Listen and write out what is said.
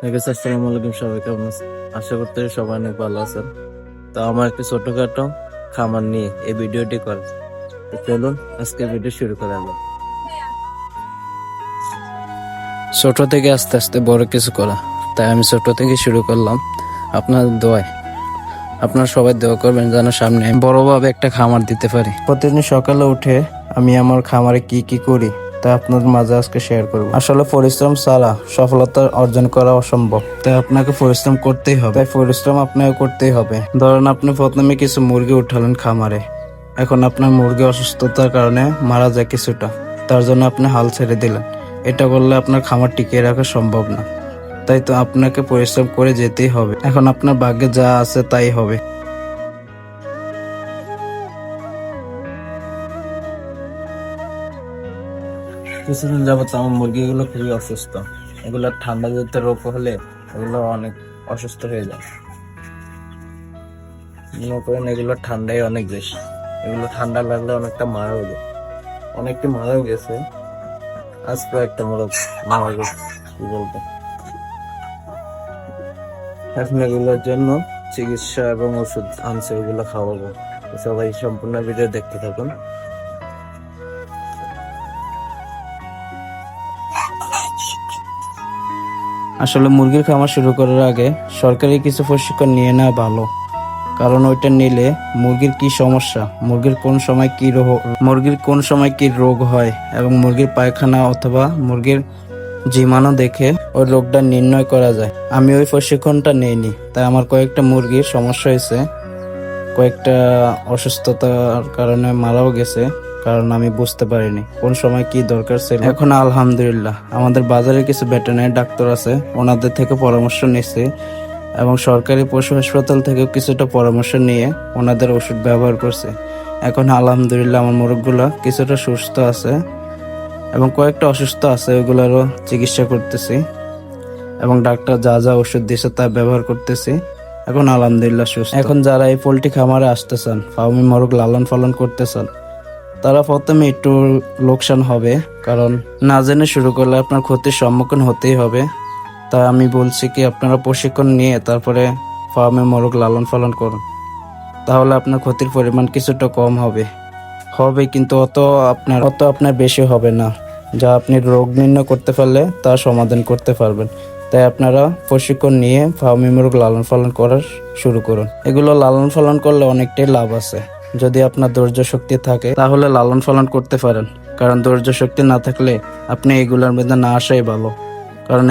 আসসালামু আলাইকুম, সবাই কেমন আছেন? আশা করতে সবাই অনেক ভালো আছেন। তো আমার একটি ছোটখাটো খামার নিয়ে এই ভিডিওটি করে, তো চলুন আজকে ভিডিও শুরু করা যাক। ছোট থেকে আস্তে আস্তে বড় কিছু করা, তাই আমি ছোট থেকে শুরু করলাম। আপনার দোয়ায় আপনারা সবাই দোয়া করবেন যেন সামনে বড়ভাবে একটা খামার দিতে পারি। প্রতিদিন সকালে উঠে আমি আমার খামারে কি কি করি তা আপনাদের মাঝে আজকে শেয়ার করব। আসলে পরিশ্রম ছাড়া সফলতা অর্জন করা অসম্ভব, তাই আপনাকে পরিশ্রম করতেই হবে। তাই পরিশ্রম আপনাকে করতেই হবে। ধরেন আপনি প্রথমে কিছু মুরগি উঠালেন খামারে, এখন আপনার মুরগি অসুস্থতার কারণে মারা যায় কিছুটা, তার জন্য আপনি হাল ছেড়ে দিলেন। এটা করলে আপনার খামার টিকিয়ে রাখা সম্ভব না, তাই তো আপনাকে পরিশ্রম করে যেতেই হবে। এখন আপনার ভাগ্যে যা আছে তাই হবে। কিছুদিন যাবত আমার মুরগিগুলো খুবই অসুস্থ। এগুলো ঠান্ডা জাতীয় রোগ হলে এগুলো অনেক অসুস্থ হয়ে যায়। মনে করেন এগুলো ঠান্ডায় অনেক বেশি, এগুলো ঠান্ডা লাগলে অনেকটা মারাও যায়, অনেকটি মারাও গেছে। আজ কয়েকটা মারা গেছে, কি বলবো। এখন এগুলোর জন্য চিকিৎসা এবং ওষুধ আনছে, ওগুলো খাওয়াবো। সবাই সম্পূর্ণ ভিডিও দেখতে থাকুন। আসলে মুরগির খামার শুরু করার আগে সরকারি কিছু প্রশিক্ষণ নিয়ে নেওয়া ভালো, কারণ ওইটা নিলে মুরগির কি সমস্যা, মুরগির কোন সময় কি রোগ হয় এবং মুরগির পায়খানা অথবা মুরগির জীবাণু দেখে ওই রোগটা নির্ণয় করা যায়। আমি ওই প্রশিক্ষণটা নেইনি, তাই আমার কয়েকটা মুরগির সমস্যা হয়েছে, কয়েকটা অসুস্থতার কারণে মারাও গেছে, কারণ আমি বুঝতে পারিনি কোন সময় কি দরকার ছিল। এখন আলহামদুলিল্লাহ আমাদের বাজারে কিছু ভেটেরিনারি ডাক্তার আছে, ওনাদের থেকে পরামর্শ নিচ্ছি এবং সরকারি পশু হাসপাতাল থেকেও কিছুটা পরামর্শ নিয়ে ওনাদের ওষুধ ব্যবহার করছে। এখন আলহামদুলিল্লাহ আমার মোরগগুলো কিছুটা সুস্থ আছে এবং কয়েকটা অসুস্থ আছে, ওইগুলোরও চিকিৎসা করতেছি এবং ডাক্তার যা যা ওষুধ দিয়েছে তা ব্যবহার করতেছি। এখন আলহামদুলিল্লাহ সুস্থ। এখন যারা এই পোল্ট্রি খামারে আসতে চান, ফার্মি মোরগ লালন পালন করতে চান, তারা প্রথমে একটু লোকসান হবে, কারণ না জেনে শুরু করলে আপনার ক্ষতির সম্মুখীন হতেই হবে। তাই আমি বলছি কি আপনারা প্রশিক্ষণ নিয়ে তারপরে ফার্মে মোরগ লালন পালন করুন, তাহলে আপনার ক্ষতির পরিমাণ কিছুটা কম হবে, কিন্তু অত আপনার বেশি হবে না। যা আপনি রোগ নির্ণয় করতে পারলে তা সমাধান করতে পারবেন। তাই আপনারা প্রশিক্ষণ নিয়ে ফার্মি মোরগ লালন পালন করা শুরু করুন। এগুলো লালন পালন করলে অনেকটাই লাভ আছে। যদি আপনার ধৈর্য শক্তি থাকে তাহলে লালন পালন করতে পারেন, কারণ ধৈর্য শক্তি না থাকলে আপনি এগুলোর মধ্যে না আসাই ভালো। কারণ